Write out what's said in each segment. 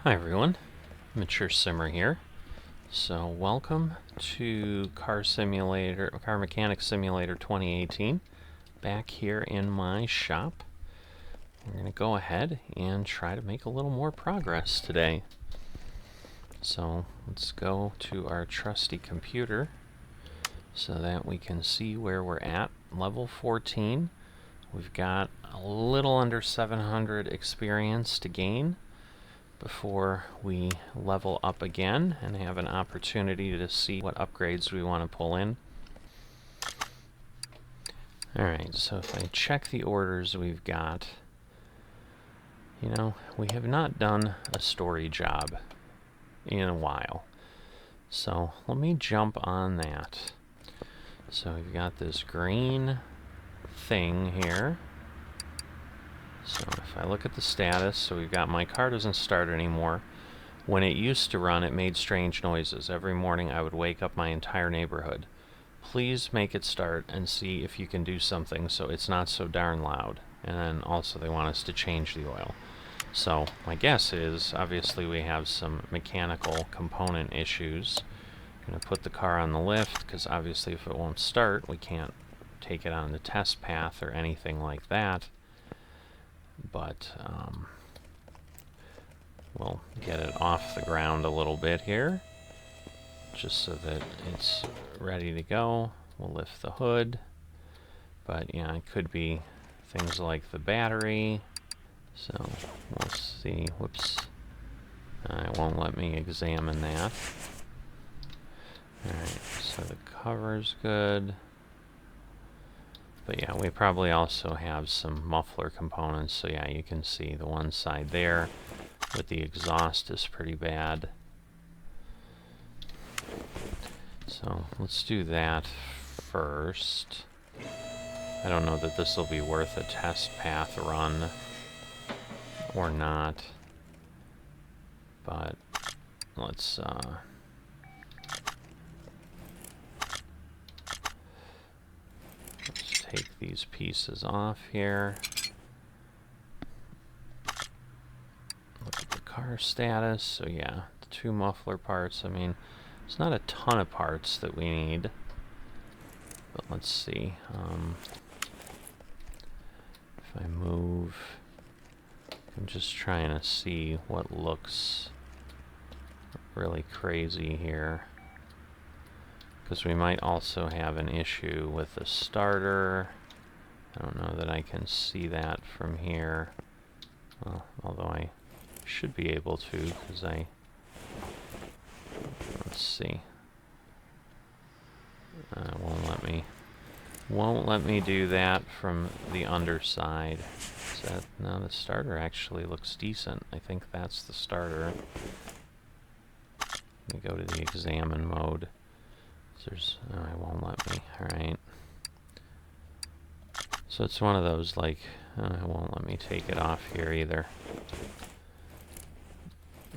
Hi everyone, Mature Simmer here. So welcome to Car Mechanic Simulator 2018. Back here in my shop. We're going to go ahead and try to make a little more progress today. So let's go to our trusty computer so that we can see where we're at. Level 14. We've got a little under 700 experience to gain before we level up again and have an opportunity to see what upgrades we want to pull in. Alright, so if I check the orders we've got, you know, we have not done a story job in a while. So let me jump on that. So we've got this green thing here. So if I look at the status, so we've got my car doesn't start anymore. When it used to run, it made strange noises. Every morning I would wake up my entire neighborhood. Please make it start and see if you can do something so it's not so darn loud. And then also they want us to change the oil. So my guess is, obviously we have some mechanical component issues. I'm going to put the car on the lift, because obviously if it won't start, we can't take it on the test path or anything like that. But we'll get it off the ground a little bit here, just so that it's ready to go. We'll lift the hood. But yeah, it could be things like the battery. So we'll see. Whoops. It won't let me examine that. Alright, so the cover's good. But yeah, we probably also have some muffler components. So yeah, you can see the one side there with the exhaust is pretty bad. So let's do that first. I don't know that this will be worth a test path run or not, but let's take these pieces off here. Look at the car status. So yeah, the 2 muffler parts. I mean, it's not a ton of parts that we need, but let's see. If I move, I'm just trying to see what looks really crazy here, because we might also have an issue with the starter. I don't know that I can see that from here, well, although I should be able to, because let's see. Won't let me do that from the underside. No, the starter actually looks decent. I think that's the starter. Let me go to the examine mode. Oh, it won't let me. Alright. So it's one of those, like, it won't let me take it off here either.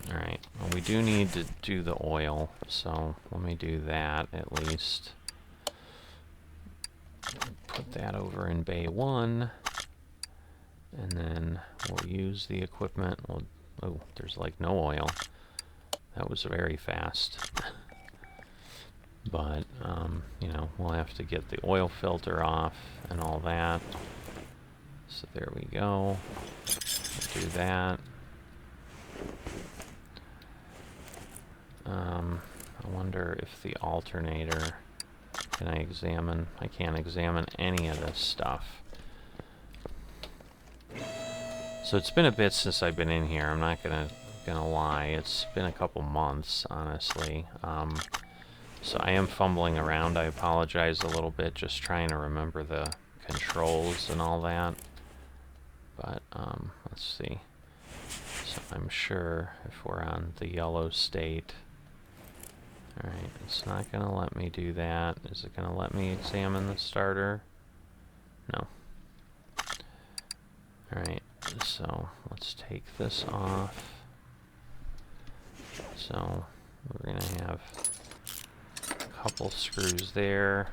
Alright, well, we do need to do the oil, so let me do that at least. Put that over in bay 1, and then we'll use the equipment. Oh, there's like no oil. That was very fast. But, you know, we'll have to get the oil filter off and all that. So there we go. We'll do that. I wonder if the alternator, can I examine? I can't examine any of this stuff. So it's been a bit since I've been in here. I'm not gonna lie. It's been a couple months, honestly. So I am fumbling around. I apologize a little bit, just trying to remember the controls and all that. But let's see. So I'm sure if we're on the yellow state. Alright, it's not going to let me do that. Is it going to let me examine the starter? No. Alright, so let's take this off. So we're going to have a couple screws there.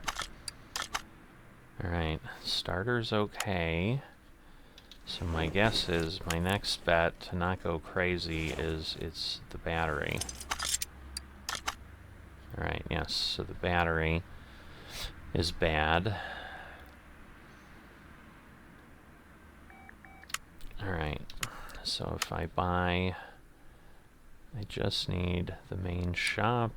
Alright, starter's okay. So my guess is my next bet to not go crazy is it's the battery. Alright, yes, so the battery is bad. Alright, so if I buy, I just need the main shop,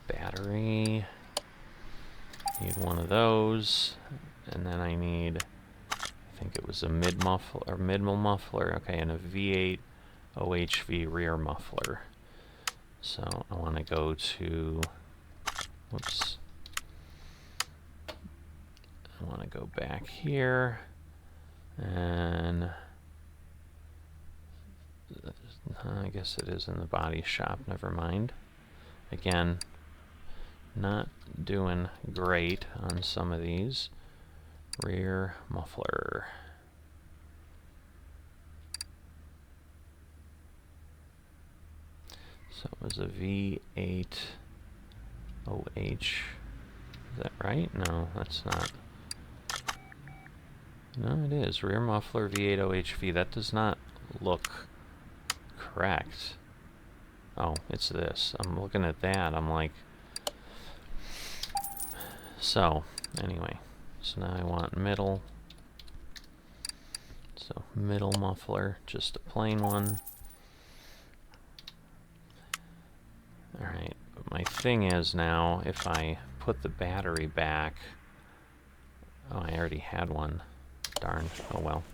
battery, need one of those, and then I need, I think it was a mid-muffler, or mid-muffler, okay, and a V8 OHV rear muffler. So I want to go to, whoops, I want to go back here, and I guess it is in the body shop, never mind. Again, not doing great on some of these. Rear muffler. So it was a V8 OH. Is that right? No, that's not. No, it is. Rear muffler V8 OHV. That does not look correct. Oh, it's this. I'm looking at that. I'm like... So, anyway. So now I want middle. So, middle muffler. Just a plain one. Alright, but my thing is now, if I put the battery back... Oh, I already had one. Darn. Oh well.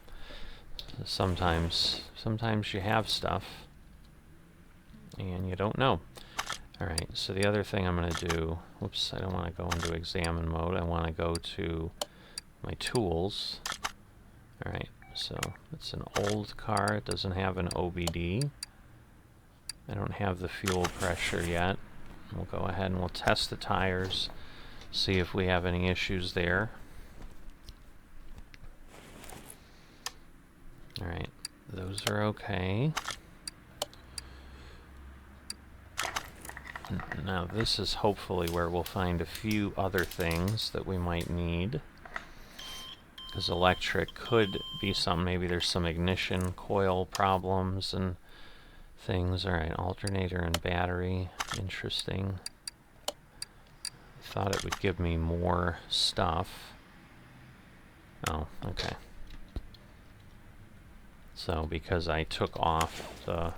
Sometimes you have stuff, and you don't know. Alright, so the other thing I'm going to do... Whoops, I don't want to go into examine mode. I want to go to my tools. Alright, so it's an old car. It doesn't have an OBD. I don't have the fuel pressure yet. We'll go ahead and we'll test the tires, see if we have any issues there. Alright, those are okay. Now this is hopefully where we'll find a few other things that we might need. Because electric could be some, maybe there's some ignition coil problems and things. Alright, alternator and battery. Interesting. Thought it would give me more stuff. Oh, okay. So because I took off the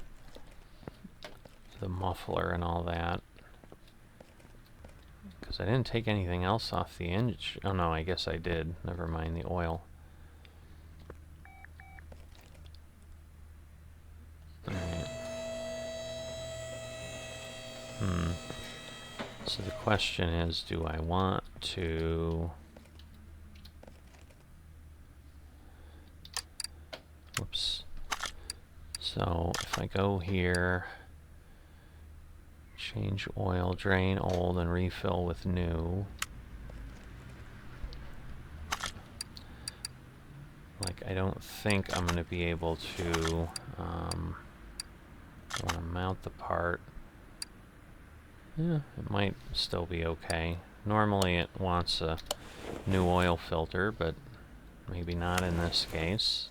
muffler and all that, because I didn't take anything else off the engine. Oh no, I guess I did. Never mind the oil. Alright. So the question is, do I want to... Whoops. So if I go here, change oil, drain old, and refill with new. Like, I don't think I'm going to be able to... I want to mount the part. Yeah, it might still be okay. Normally it wants a new oil filter, but maybe not in this case.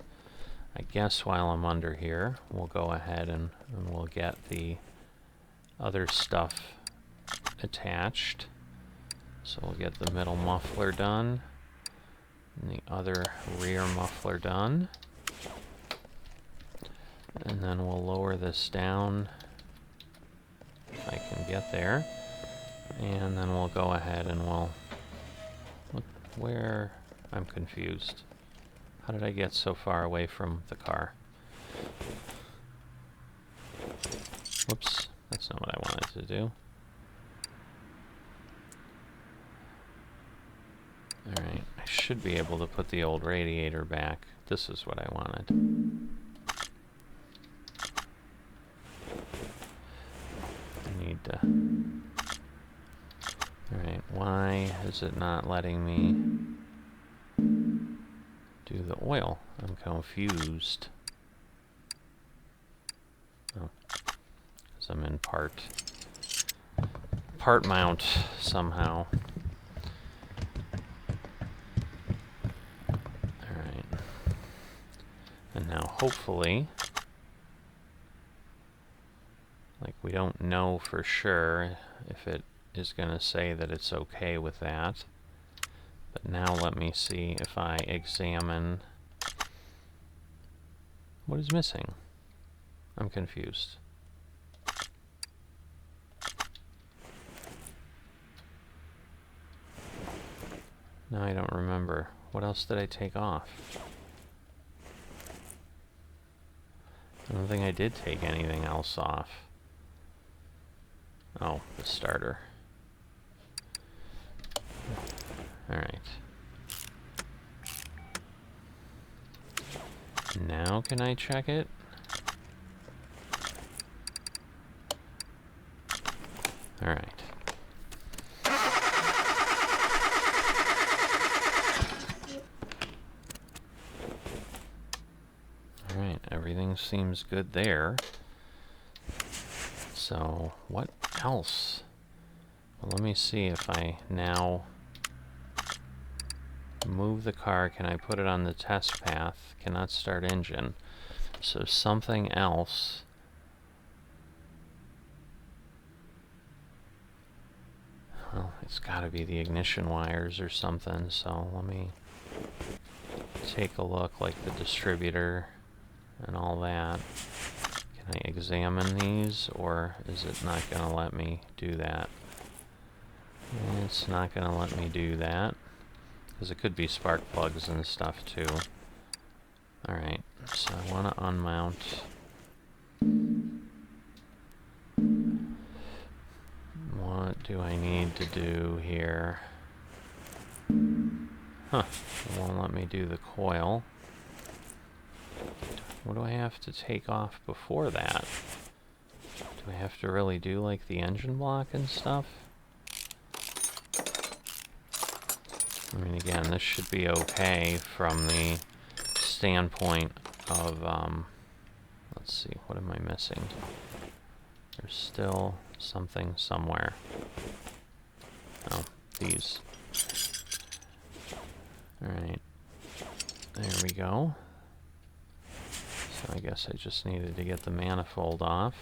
I guess while I'm under here, we'll go ahead and we'll get the other stuff attached. So we'll get the middle muffler done, and the other rear muffler done. And then we'll lower this down, if I can get there. And then we'll go ahead and we'll... Look where... I'm confused. How did I get so far away from the car? Whoops, that's not what I wanted to do. Alright, I should be able to put the old radiator back. This is what I wanted. I need to... Alright, why is it not letting me do the oil? I'm confused. Oh, because I'm in part mount somehow. hopefully, like, we don't know for sure if it is going to say that it's okay with that. But now let me see if I examine what is missing. I'm confused. No, I don't remember. What else did I take off? I don't think I did take anything else off. Oh, the starter. Alright. Now can I check it? Alright. Alright, everything seems good there. So, what else? Well, let me see if I now move the car. Can I put it on the test path? Cannot start engine. So something else. Well, it's got to be the ignition wires or something. So let me take a look, like the distributor and all that. Can I examine these, or is it not going to let me do that? It's not going to let me do that, because it could be spark plugs and stuff too. Alright, so I want to unmount. What do I need to do here? Huh, it won't let me do the coil. What do I have to take off before that? Do I have to really do like the engine block and stuff? I mean, again, this should be okay from the standpoint of, let's see, what am I missing? There's still something somewhere. Oh, these. Alright. There we go. So I guess I just needed to get the manifold off.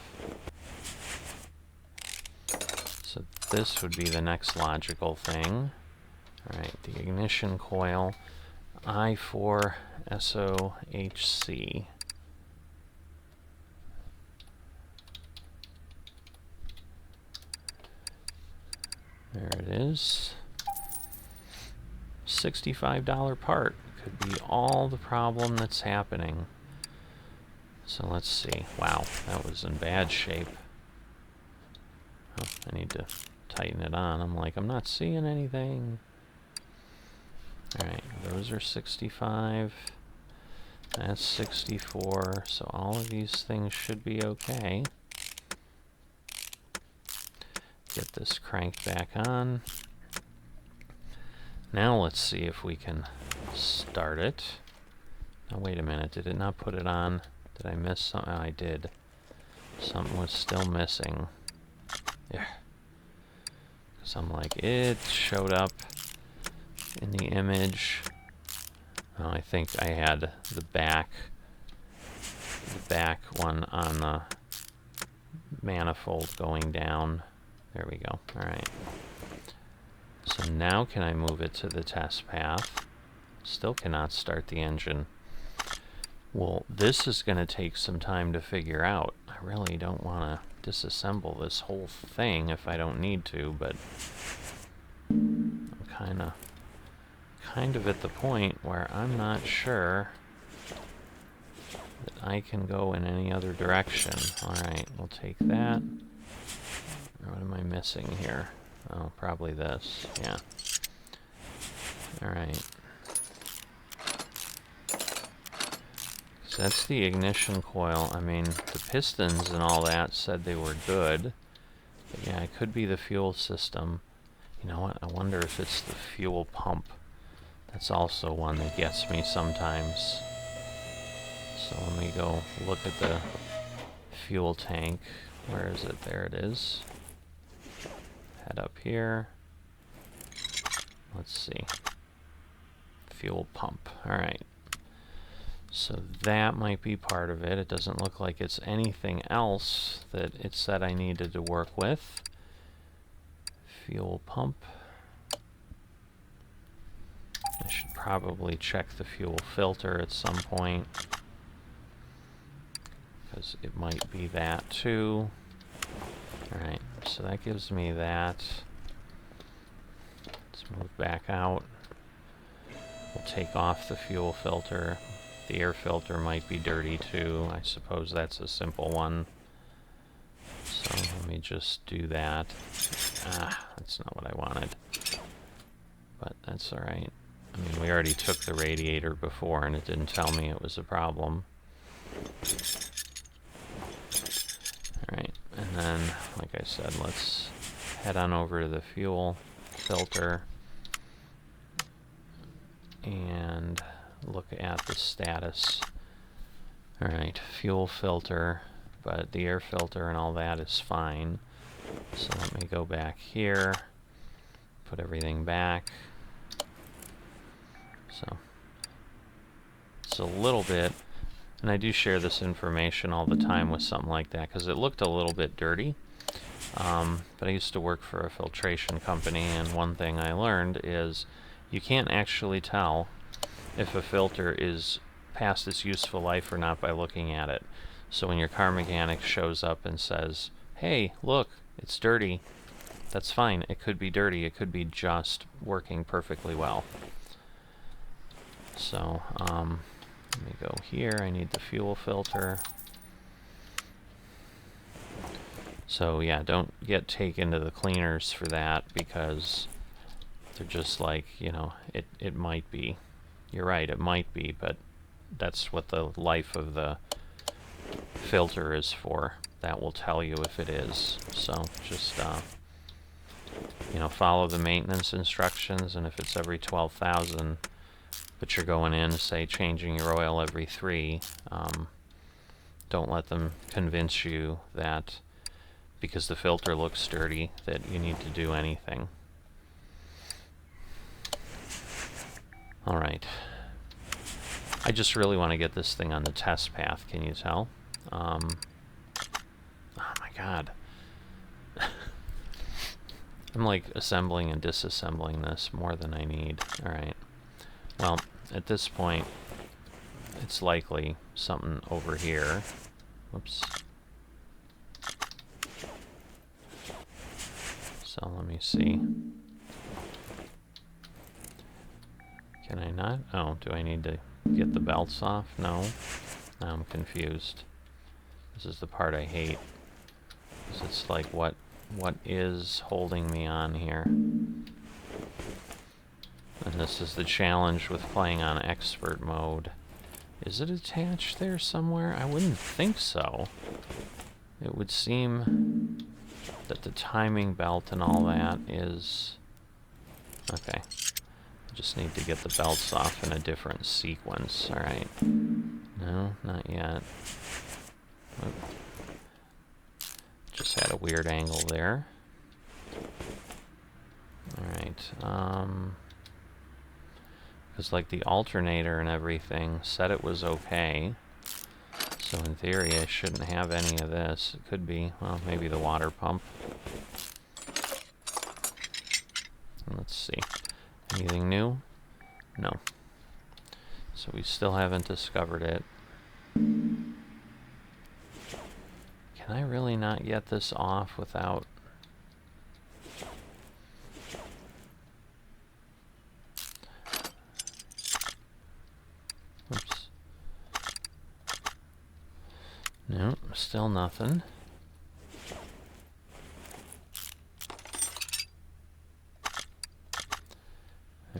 So this would be the next logical thing. Alright, the ignition coil, I4 SOHC. There it is. $65 part. Could be all the problem that's happening. So let's see. Wow, that was in bad shape. Oh, I need to tighten it on. I'm like, I'm not seeing anything. Alright, those are 65. That's 64. So all of these things should be okay. Get this cranked back on. Now let's see if we can start it. Now wait a minute, did it not put it on? Did I miss something? Oh, I did. Something was still missing. Yeah. Because I'm like, it showed up in the image. Oh, I think I had the back one on the manifold going down. There we go. Alright. So now can I move it to the test path? Still cannot start the engine. Well, this is going to take some time to figure out. I really don't want to disassemble this whole thing if I don't need to, but I'm kind of at the point where I'm not sure that I can go in any other direction. Alright, we'll take that. What am I missing here? Oh, probably this. Yeah. Alright. So that's the ignition coil. I mean, the pistons and all that said they were good. But yeah, it could be the fuel system. You know what? I wonder if it's the fuel pump. That's also one that gets me sometimes. So let me go look at the fuel tank. Where is it? There it is. Head up here. Let's see. Fuel pump. Alright. So that might be part of it. It doesn't look like it's anything else that it said I needed to work with. Fuel pump. I should probably check the fuel filter at some point, because it might be that too. Alright, so that gives me that. Let's move back out. We'll take off the fuel filter. The air filter might be dirty too. I suppose that's a simple one. So let me just do that. That's not what I wanted. But that's alright. I mean, we already took the radiator before and it didn't tell me it was a problem. Alright, and then, like I said, let's head on over to the fuel filter and look at the status. Alright, fuel filter, but the air filter and all that is fine. So let me go back here, put everything back. So it's a little bit, and I do share this information all the time with something like that because it looked a little bit dirty. But I used to work for a filtration company, and one thing I learned is you can't actually tell if a filter is past its useful life or not by looking at it. So when your car mechanic shows up and says, "Hey, look, it's dirty," that's fine. It could be dirty. It could be just working perfectly well. So, let me go here. I need the fuel filter. So yeah, don't get taken to the cleaners for that, because they're just like, you know, it might be. You're right, it might be, but that's what the life of the filter is for. That will tell you if it is. So just, you know, follow the maintenance instructions, and if it's every 12,000, but you're going in, say, changing your oil every 3, don't let them convince you that because the filter looks dirty that you need to do anything. Alright. I just really want to get this thing on the test path, can you tell? Oh my god. I'm like assembling and disassembling this more than I need. Alright. Well, at this point, it's likely something over here. Whoops. So let me see. Can I not? Oh, do I need to get the belts off? No. Now I'm confused. This is the part I hate. 'Cause it's like, what is holding me on here? And this is the challenge with playing on expert mode. Is it attached there somewhere? I wouldn't think so. It would seem that the timing belt and all that is... Okay. I just need to get the belts off in a different sequence. Alright. No, not yet. Oop. Just had a weird angle there. Alright. Because like the alternator and everything said it was okay. So in theory I shouldn't have any of this. It could be, well, maybe the water pump. Let's see. Anything new? No. So we still haven't discovered it. Can I really not get this off without... Oops. No, still nothing.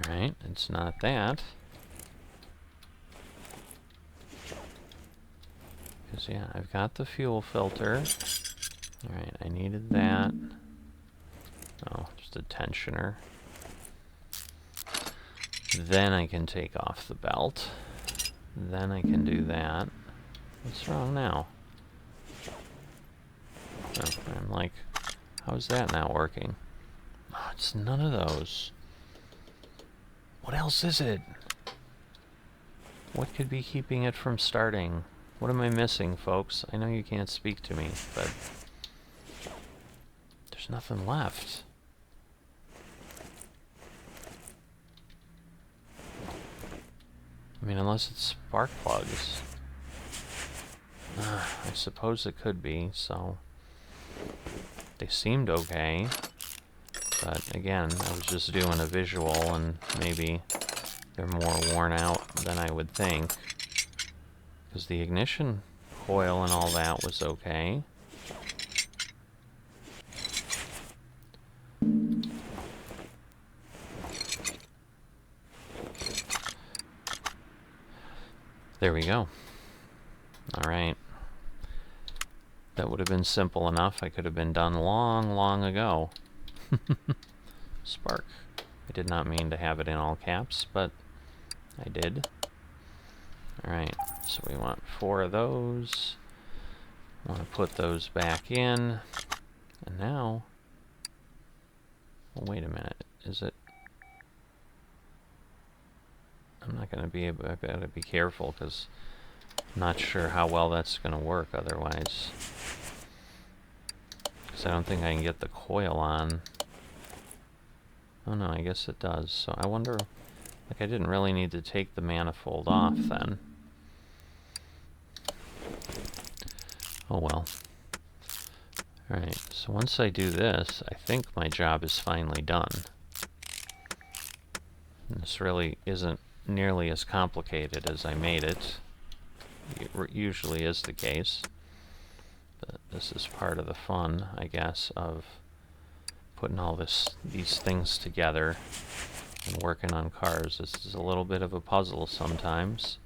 Alright, it's not that. Because, yeah, I've got the fuel filter. Alright, I needed that. Oh, just a tensioner. Then I can take off the belt. Then I can do that. What's wrong now? Oh, I'm like, how's that not working? Oh, it's none of those. What else is it? What could be keeping it from starting? What am I missing, folks? I know you can't speak to me, but there's nothing left. I mean, unless it's spark plugs. I suppose it could be, so... They seemed okay. But again, I was just doing a visual, and maybe they're more worn out than I would think. Because the ignition coil and all that was okay. There we go. Alright. That would have been simple enough. I could have been done long, long ago. Spark. I did not mean to have it in all caps, but I did. Alright, so we want 4 of those. I want to put those back in. And now... Well, wait a minute. Is it... I'm not going to be able... I've got to be careful, because I'm not sure how well that's going to work otherwise. Because I don't think I can get the coil on. Oh no, I guess it does. So I wonder... Like, I didn't really need to take the manifold off then. Oh well. Alright, so once I do this, I think my job is finally done. And this really isn't nearly as complicated as I made it. It usually is the case. But this is part of the fun, I guess, of putting all these things together and working on cars. This is a little bit of a puzzle sometimes.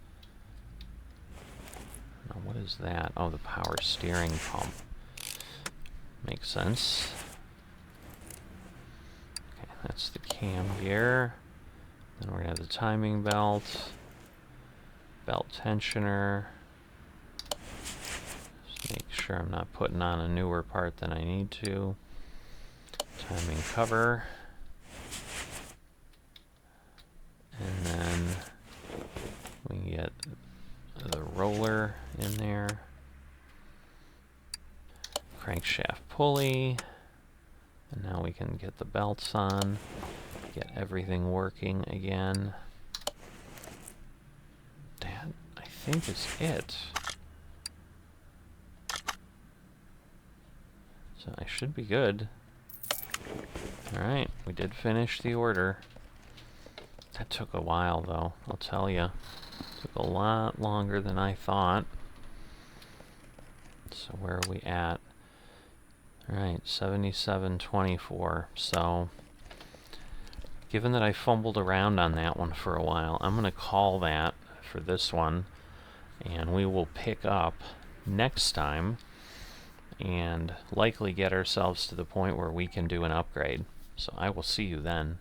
Now, what is that? Oh, the power steering pump. Makes sense. Okay, that's the cam gear. Then we're going to have the timing belt. Belt tensioner. Just make sure I'm not putting on a newer part than I need to. Timing cover. And then we get the roller in there. Crankshaft pulley. And now we can get the belts on. Get everything working again. That, I think, is it. So I should be good. Alright, we did finish the order. That took a while, though, I'll tell you. Took a lot longer than I thought. So where are we at? Alright, 77.24. So, given that I fumbled around on that one for a while, I'm going to call that for this one. And we will pick up next time and likely get ourselves to the point where we can do an upgrade. So I will see you then.